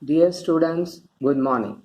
Dear students, good morning.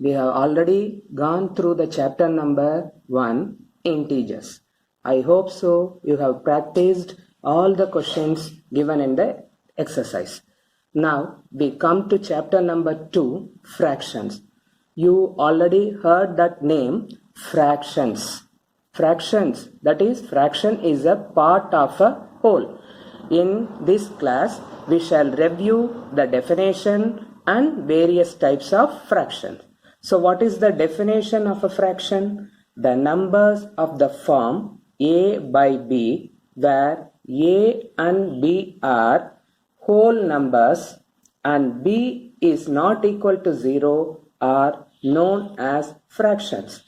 We have already gone through the chapter number 1, integers. I hope so you have practiced all the questions given in the exercise. Now we come to chapter number 2, fractions. You already heard that name, fractions. Fractions, that is, fraction is a part of a whole. In this class, we shall review the definition and various types of fractions. So what is the definition of a fraction? The numbers of the form a by b, where a and b are whole numbers and b is not equal to 0 are known as fractions.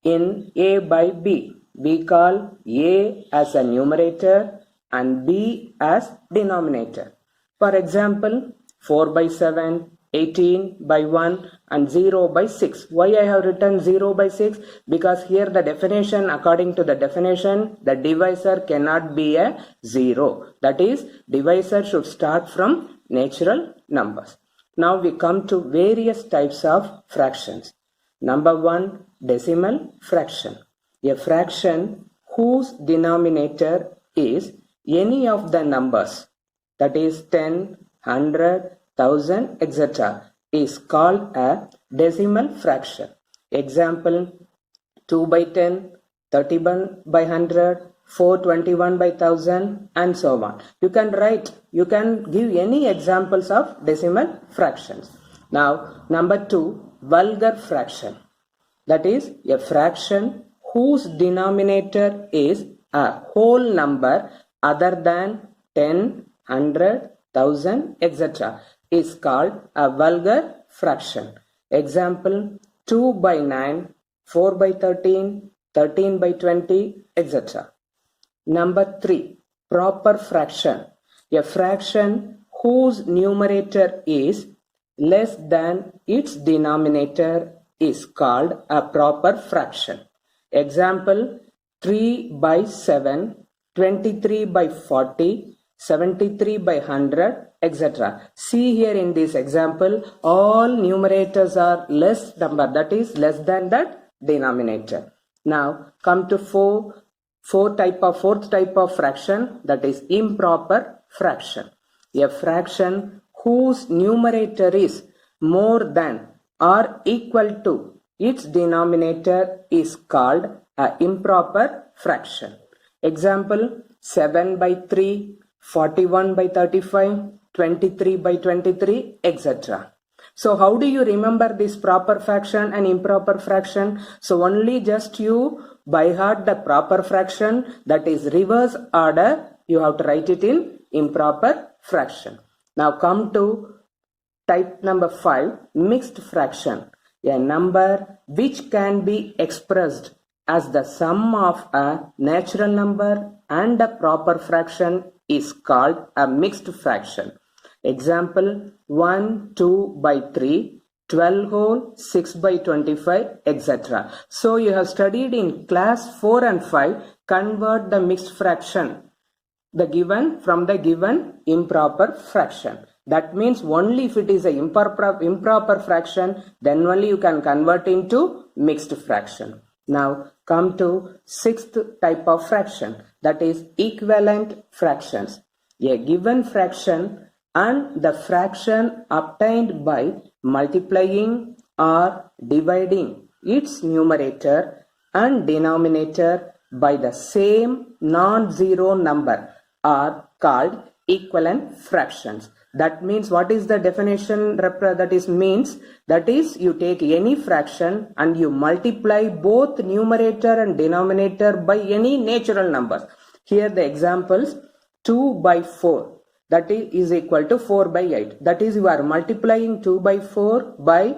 In a by b, we call a as a numerator and b as denominator. For example, 4 by 7, 18 by 1 and 0 by 6. Why I have written 0 by 6? Because here the definition, according to the definition, the divisor cannot be a 0. That is, divisor should start from natural numbers. Now we come to various types of fractions. Number 1, decimal fraction. A fraction whose denominator is any of the numbers, that is 10, 100, 1000, etc. is called a decimal fraction. Example, 2 by 10, 31 by 100, 421 by 1000 and so on. You can give any examples of decimal fractions. Now, number 2, vulgar fraction. That is a fraction whose denominator is a whole number other than 10, 100, 1000, etc. is called a vulgar fraction. Example, 2 by 9, 4 by 13, 13 by 20, etc. Number 3, proper fraction. A fraction whose numerator is less than its denominator is called a proper fraction. Example, 3 by 7, 23 by 40, 73 by 100, etc. See here in this example, all numerators are less number, that is less than that denominator. Now come to fourth type of fraction, that is improper fraction. A fraction whose numerator is more than or equal to its denominator is called an improper fraction. Example, 7 by 3, 41 by 35, 23 by 23, etc. So how do you remember this proper fraction and improper fraction? So only just you by heart the proper fraction, that is reverse order, you have to write it in improper fraction. Now come to type number 5, mixed fraction. A number which can be expressed as the sum of a natural number and a proper fraction is called a mixed fraction. Example, 1, 2 by 3, 12 whole, 6 by 25, etc. So you have studied in class 4 and 5, convert the mixed fraction from the given improper fraction. That means only if it is an improper fraction, then only you can convert into mixed fraction. Now come to sixth type of fraction, that is equivalent fractions. A given fraction and the fraction obtained by multiplying or dividing its numerator and denominator by the same non-zero number are called equivalent fractions. That means, what is the definition? That is you take any fraction and you multiply both numerator and denominator by any natural numbers. Here the examples, 2 by 4, that is equal to 4 by 8. That is, you are multiplying 2 by 4 by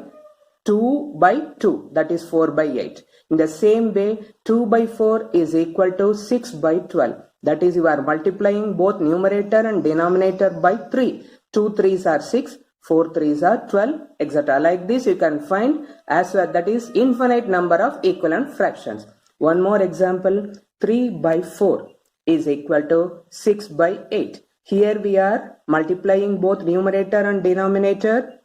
2 by 2, that is 4 by 8. In the same way, 2 by 4 is equal to 6 by 12. That is, you are multiplying both numerator and denominator by 3. 2 3s are 6, 4 3s are 12, etc. Like this you can find as well, that is infinite number of equivalent fractions. One more example, 3 by 4 is equal to 6 by 8. Here we are multiplying both numerator and denominator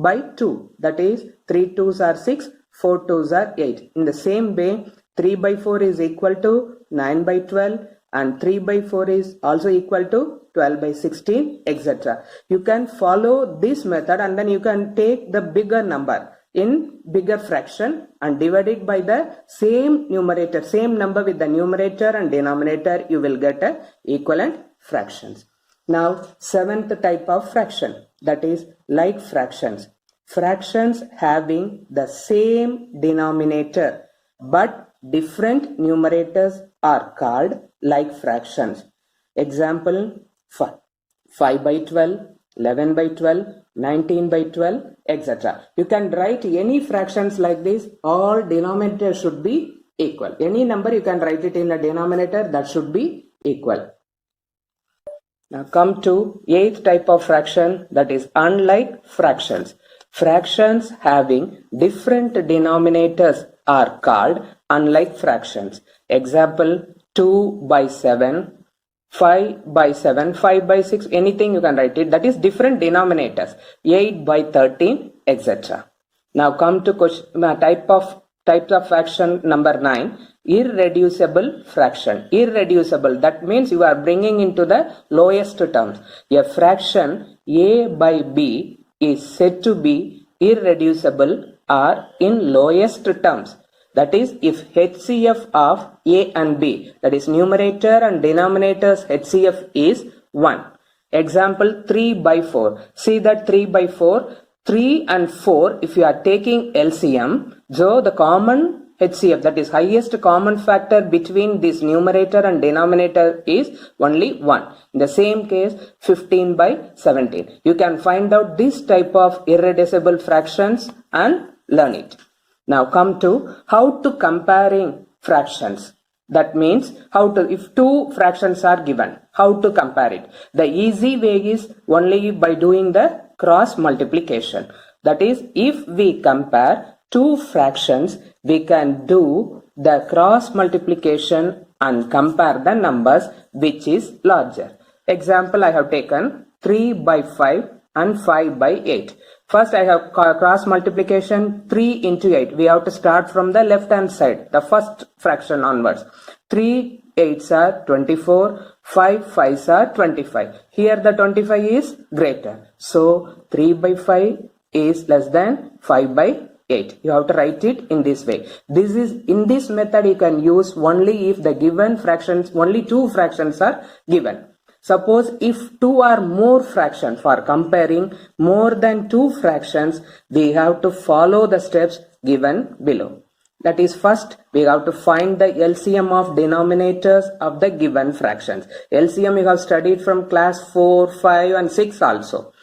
by 2. That is 3 2s are 6, 4 2s are 8. In the same way, 3 by 4 is equal to 9 by 12 and 3 by 4 is also equal to 12 by 16, etc. You can follow this method and then you can take the bigger number in bigger fraction and divide it by the same numerator, same number with the numerator and denominator, you will get a equivalent fractions. Now, seventh type of fraction, that is like fractions. Fractions having the same denominator but different numerators are called like fractions. Example, 5 by 12, 11 by 12, 19 by 12, etc. You can write any fractions like this. All denominators should be equal. Any number you can write it in a denominator that should be equal. Now come to eighth type of fraction, that is unlike fractions. Fractions having different denominators are called unlike fractions. Example, 2 by 7, 5 by 7, 5 by 6, anything you can write it, that is different denominators, 8 by 13, etc. Now come to types of fraction number 9, irreducible fraction. Irreducible, that means you are bringing into the lowest terms. A fraction a by b is said to be irreducible or in lowest terms. That is, if HCF of a and b, that is numerator and denominator's HCF is 1. Example, 3 by 4. See that 3 by 4, 3 and 4, if you are taking LCM, so the common HCF, that is highest common factor between this numerator and denominator is only 1. In the same case, 15 by 17. You can find out this type of irreducible fractions and learn it. Now come to how to comparing fractions. That means how to, if two fractions are given, how to compare it. The easy way is only by doing the cross multiplication. That is, if we compare two fractions, we can do the cross multiplication and compare the numbers which is larger. Example, I have taken 3 by 5 and 5 by 8. First I have cross multiplication 3 into 8. We have to start from the left hand side, the first fraction onwards. 3 8s are 24, 5 5s are 25. Here the 25 is greater. So 3 by 5 is less than 5 by 8. You have to write it in this way. This is, in this method you can use only if the given fractions, only two fractions are given. Suppose if two or more fractions, for comparing more than two fractions, we have to follow the steps given below. That is, first we have to find the LCM of denominators of the given fractions. LCM you have studied from class 4, 5 and 6 also.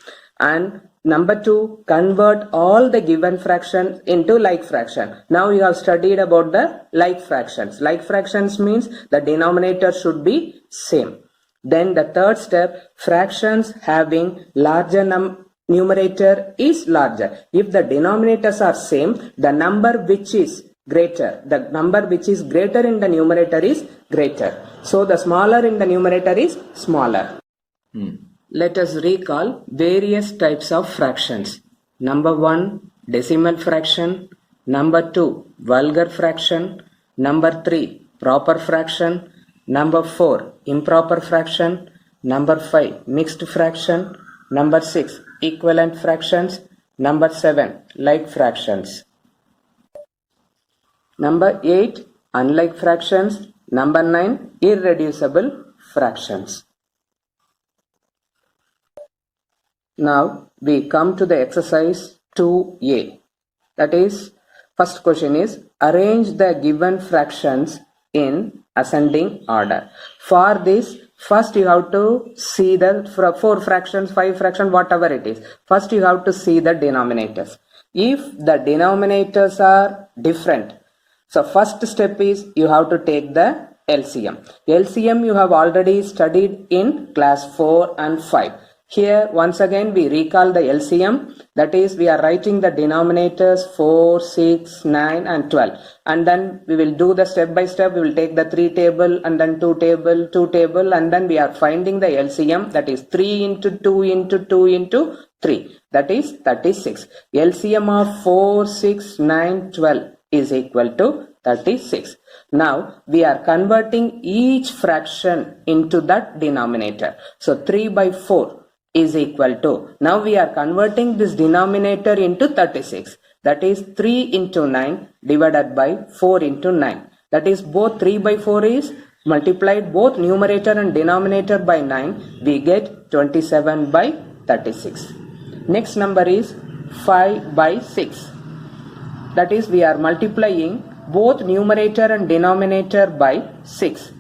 And number 2, convert all the given fractions into like fraction. Now you have studied about the like fractions. Like fractions means the denominator should be same. Then the third step, fractions having larger numerator is larger. If the denominators are same, the number which is greater, the number which is greater in the numerator is greater. So the smaller in the numerator is smaller. Let us recall various types of fractions. Number 1, decimal fraction. Number 2, vulgar fraction. Number 3, proper fraction. Number 4, improper fraction. Number 5, mixed fraction. Number 6, equivalent fractions. Number 7, like fractions. Number 8, unlike fractions. Number 9, irreducible fractions. Now we come to the exercise 2a. That is, first question is, arrange the given fractions in ascending order. For this, first you have to see the 4 fractions, 5 fractions, whatever it is. First you have to see the denominators. If the denominators are different, so first step is you have to take the LCM. LCM you have already studied in class 4 and 5. Here once again we recall the LCM, that is we are writing the denominators 4, 6, 9 and 12, and then we will do the step by step. We will take the 3 table and then 2 table, 2 table, and then we are finding the LCM, that is 3 into 2 into 2 into 3. that is 36. LCM of 4, 6, 9, 12 is equal to 36. Now we are converting each fraction into that denominator. So 3 by 4 is equal to, now we are converting this denominator into 36. That is 3 into 9 divided by 4 into 9. That is both 3 by 4 is multiplied both numerator and denominator by 9. We get 27 by 36. Next number is 5 by 6. That is we are multiplying both numerator and denominator by 6.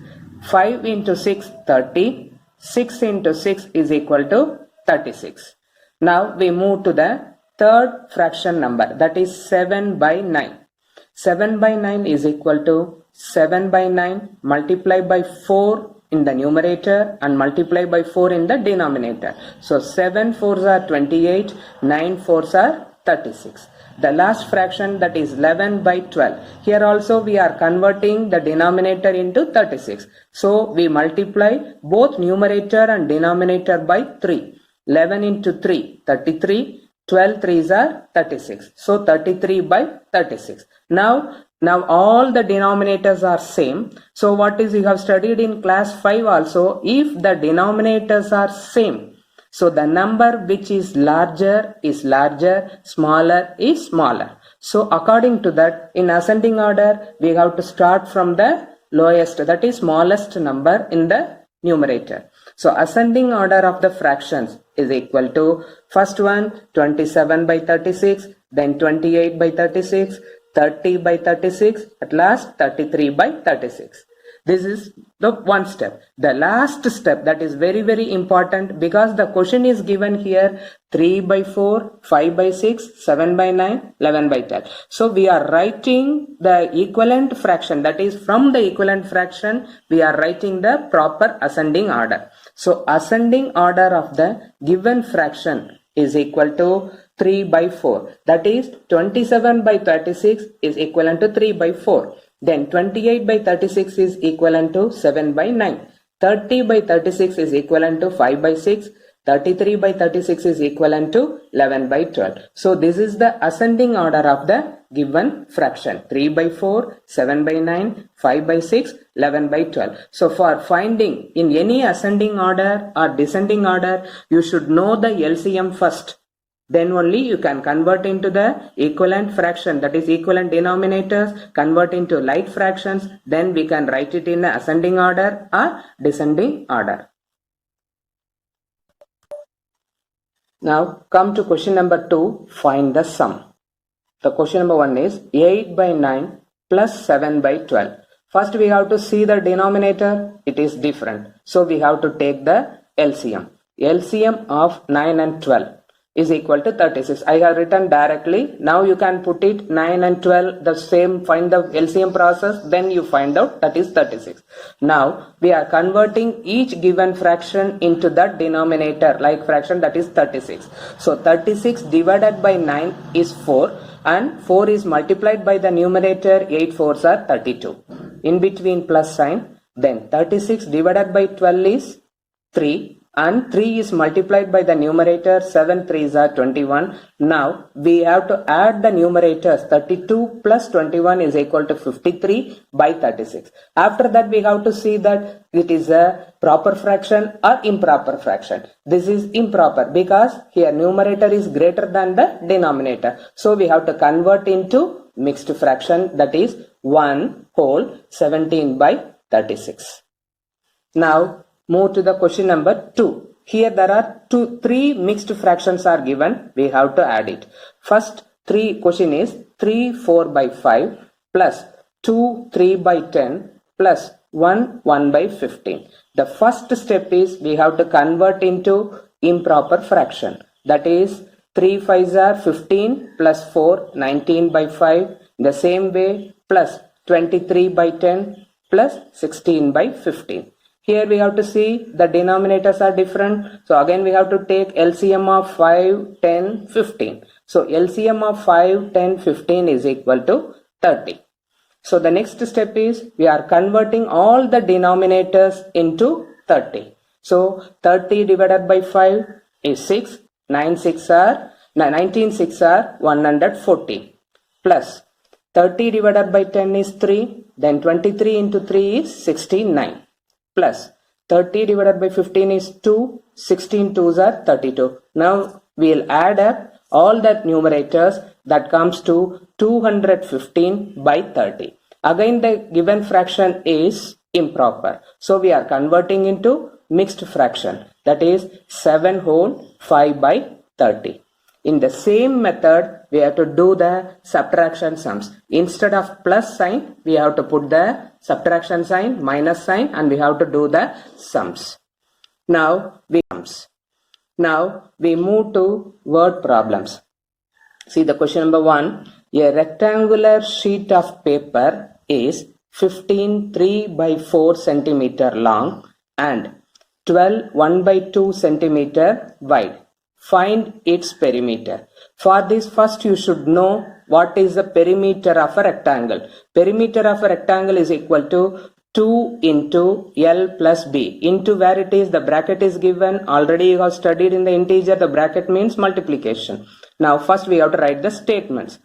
5 into 6, 30. 6 into 6 is equal to 36. Now we move to the third fraction number, that is 7 by 9. 7 by 9 is equal to 7 by 9 multiplied by 4 in the numerator and multiply by 4 in the denominator. So 7 4s are 28, 9 4s are 36. The last fraction, that is 11 by 12. Here also we are converting the denominator into 36. So we multiply both numerator and denominator by 3. 11 into 3, 33. 12 3s are 36. So 33 by 36. Now all the denominators are same. So what is you have studied in class 5 also, if the denominators are same, so the number which is larger, smaller is smaller. So according to that, in ascending order, we have to start from the lowest, that is smallest number in the numerator. So ascending order of the fractions is equal to, first one 27 by 36, then 28 by 36, 30 by 36, at last 33 by 36. This is the one step. The last step, that is very, very important, because the question is given here 3 by 4, 5 by 6, 7 by 9, 11 by 12. So we are writing the equivalent fraction, that is from the equivalent fraction we are writing the proper ascending order. So ascending order of the given fraction is equal to 3 by 4. That is 27 by 36 is equivalent to 3 by 4. Then 28 by 36 is equivalent to 7 by 9. 30 by 36 is equivalent to 5 by 6. 33 by 36 is equivalent to 11 by 12. So this is the ascending order of the given fraction. 3 by 4, 7 by 9, 5 by 6, 11 by 12. So for finding in any ascending order or descending order, you should know the LCM first. Then only you can convert into the equivalent fraction, that is equivalent denominators, convert into like fractions, then we can write it in ascending order or descending order. Now come to question number 2, find the sum. The question number 1 is 8 by 9 plus 7 by 12. First we have to see the denominator, it is different. So we have to take the LCM. LCM of 9 and 12 is equal to 36. I have written directly. Now you can put it 9 and 12 the same, find the LCM process, then you find out, that is 36. Now we are converting each given fraction into that denominator like fraction, that is 36. So 36 divided by 9 is 4 and 4 is multiplied by the numerator, 8 4s are 32. In between plus sign, then 36 divided by 12 is 3. And 3 is multiplied by the numerator, 7 3s are 21. Now we have to add the numerators, 32 plus 21 is equal to 53 by 36. After that we have to see that it is a proper fraction or improper fraction. This is improper because here numerator is greater than the denominator. So we have to convert into mixed fraction, that is 1 whole 17 by 36. Now move to the question number 2. Here there are 3 mixed fractions are given. We have to add it. First question is 3 4 by 5 plus 2 3 by 10 plus 1 1 by 15. The first step is we have to convert into improper fraction. That is 3 5s are 15 plus 4 19 by 5. The same way plus 23 by 10 plus 16 by 15. Here we have to see the denominators are different. So again we have to take LCM of 5, 10, 15. So LCM of 5, 10, 15 is equal to 30. So the next step is we are converting all the denominators into 30. So 30 divided by 5 is 6. 9 6 are 19 6 are 114 plus 30 divided by 10 is 3, then 23 into 3 is 69 plus 30 divided by 15 is 2, 16 2s are 32. Now we will add up all the numerators, that comes to 215 by 30. Again the given fraction is improper. So we are converting into mixed fraction, that is 7 whole 5 by 30. In the same method, we have to do the subtraction sums. Instead of plus sign, we have to put the subtraction sign, minus sign, and we have to do the sums. Now we move to word problems. See the question number 1. A rectangular sheet of paper is 15 3 by 4 centimeter long and 12 1 by 2 centimeter wide. Find its perimeter. For this, first you should know what is the perimeter of a rectangle. Perimeter of a rectangle is equal to 2 into L plus B. Into where it is, the bracket is given. Already you have studied in the integer, the bracket means multiplication. Now first we have to write the statements.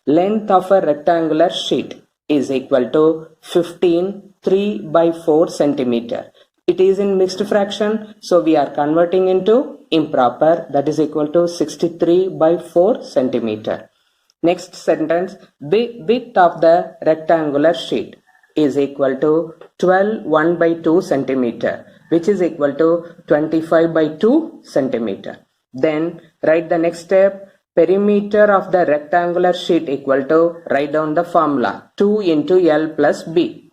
Length of a rectangular sheet is equal to 15 3 by 4 centimeter. It is in mixed fraction, so we are converting into improper, that is equal to 63 by 4 centimeter. Next sentence, width of the rectangular sheet is equal to 12 1 by 2 centimeter, which is equal to 25 by 2 centimeter. Then write the next step. Perimeter of the rectangular sheet equal to, write down the formula, 2 into L plus B.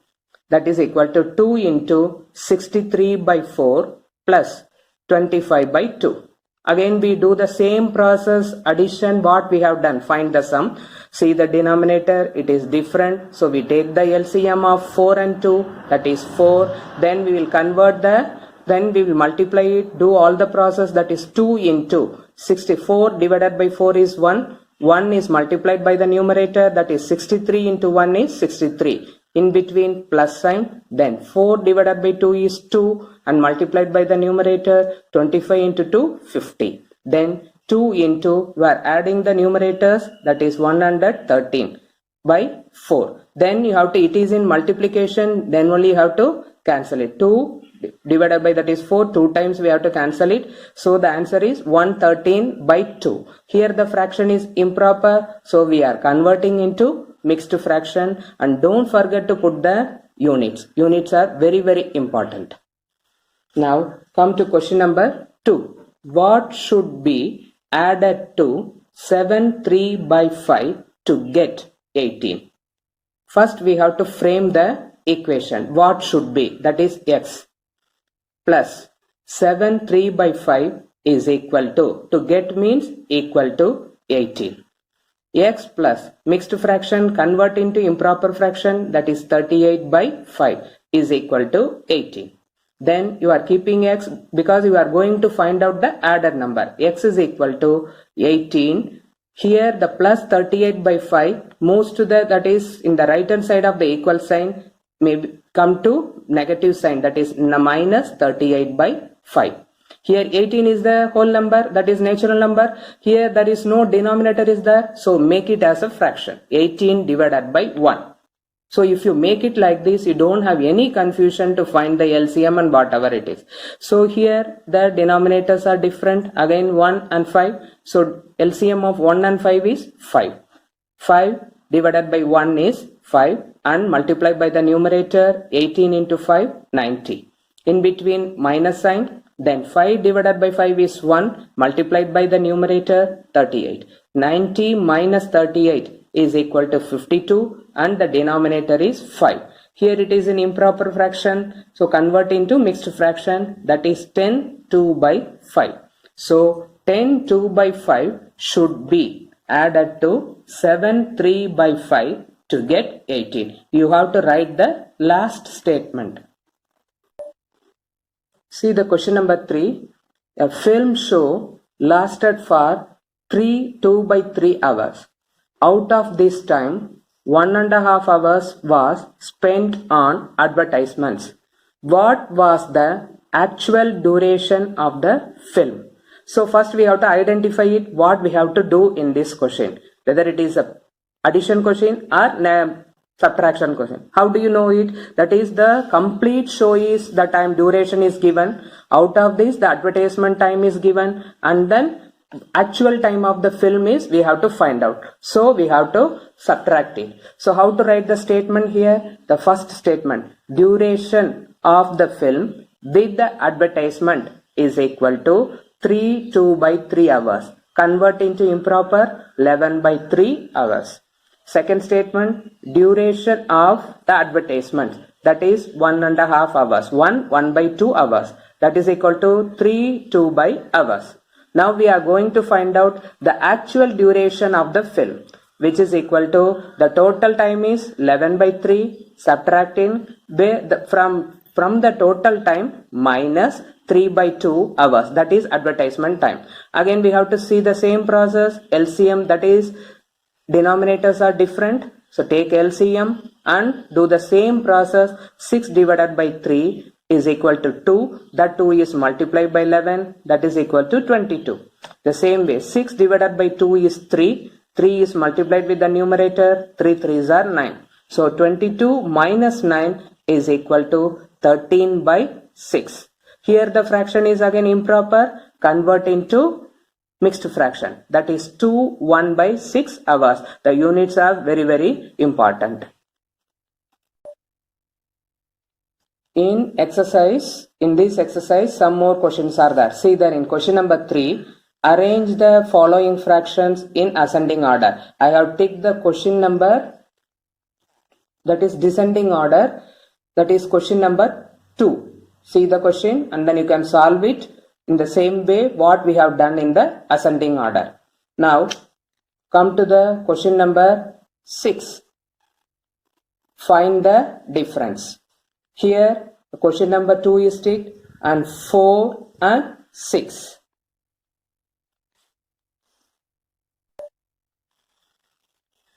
That is equal to 2 into 63 by 4 plus 25 by 2. Again we do the same process, addition what we have done, find the sum. See the denominator, it is different, so we take the LCM of 4 and 2, that is 4. Then we will multiply it, do all the process, that is 2 into 64 divided by 4 is 1. 1 is multiplied by the numerator, that is 63 into 1 is 63. In between plus sign, then 4 divided by 2 is 2 and multiplied by the numerator, 25 into 2, 50. Then 2 into, we are adding the numerators, that is 113 by 4. Then you have to, it is in multiplication, then only you have to cancel it. 2 divided by, that is 4, 2 times we have to cancel it. So the answer is 113 by 2. Here the fraction is improper, so we are converting into mixed fraction, and don't forget to put the units. Units are very, very important. Now come to question number 2. What should be added to 7 3 by 5 to get 18? First we have to frame the equation. What should be, that is x plus 7 3 by 5 is equal to get means equal to 18. X plus mixed fraction convert into improper fraction, that is 38 by 5 is equal to 18. Then you are keeping x because you are going to find out the added number. X is equal to 18. Here the plus 38 by 5 moves to the, that is in the right hand side of the equal sign, may come to negative sign, that is minus 38 by 5. Here 18 is the whole number, that is natural number. Here there is no denominator is there, so make it as a fraction, 18 divided by 1. So if you make it like this, you don't have any confusion to find the LCM and whatever it is. So here the denominators are different, again 1 and 5. So LCM of 1 and 5 is 5. 5 divided by 1 is 5 and multiplied by the numerator, 18 into 5, 90. In between minus sign, then 5 divided by 5 is 1, multiplied by the numerator, 38. 90 minus 38 is equal to 52 and the denominator is 5. Here it is an improper fraction, so convert into mixed fraction, that is 10 2 by 5. So 10 2 by 5 should be added to 7 3 by 5 to get 18. You have to write the last statement. See the question number 3. A film show lasted for 2 by 3 hours. Out of this time, 1.5 hours was spent on advertisements. What was the actual duration of the film? So first we have to identify it, what we have to do in this question, whether it is a addition question or subtraction question. How do you know it? That is, the complete show is the time duration is given. Out of this, the advertisement time is given, and then actual time of the film is we have to find out. So we have to subtract it. So how to write the statement here? The first statement, duration of the film with the advertisement is equal to 2/3 hours. Convert into improper, 11/3 hours. Second statement, duration of the advertisement, that is 1.5 hours. 1/2 hours, that is equal to 3/2 hours. Now we are going to find out the actual duration of the film, which is equal to, the total time is 11/3, subtracting from the total time minus 3/2 hours, that is advertisement time. Again we have to see the same process, LCM, that is denominators are different, so take LCM and do the same process. 6 divided by 3 is equal to 2, that 2 is multiplied by 11, that is equal to 22. The same way, 6 divided by 2 is 3, 3 is multiplied with the numerator, 3 3s are 9. So 22 minus 9 is equal to 13/6. Here the fraction is again improper, convert into mixed fraction, that is 2 1/6 hours. The units are very, very important. In this exercise, some more questions are there. See there in question number 3, arrange the following fractions in ascending order. I have ticked the question number that is descending order, that is question number 2. See the question and then you can solve it in the same way what we have done in the ascending order. Now come to the question number 6. Find the difference. Here question number 2 is ticked and 4 and 6.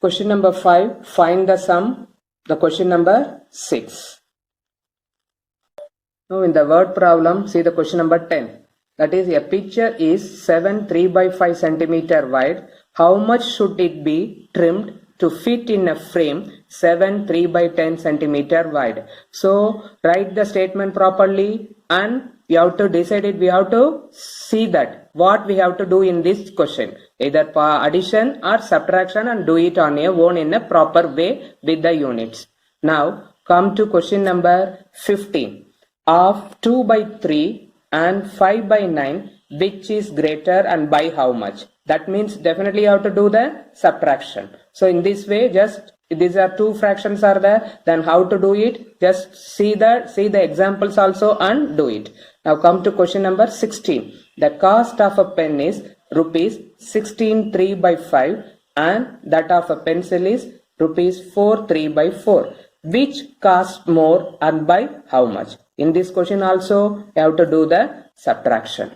Question number 5, find the sum. The question number 6. Now in the word problem, see the question number 10. That is, a picture is 7 3/5 centimeter wide. How much should it be trimmed to fit in a frame 7 3/10 centimeter wide? So write the statement properly and we have to decide it. We have to see that what we have to do in this question, either addition or subtraction, and do it on your own in a proper way with the units. Now come to question number 15. Of 2/3 and 5/9, which is greater and by how much? That means definitely you have to do the subtraction. So in this way, just these are two fractions are there, then how to do it? Just see the examples also and do it. Now come to question number 16. The cost of a pen is rupees 16 3/5 and that of a pencil is rupees 4 3/4. Which cost more and by how much? In this question also you have to do the subtraction.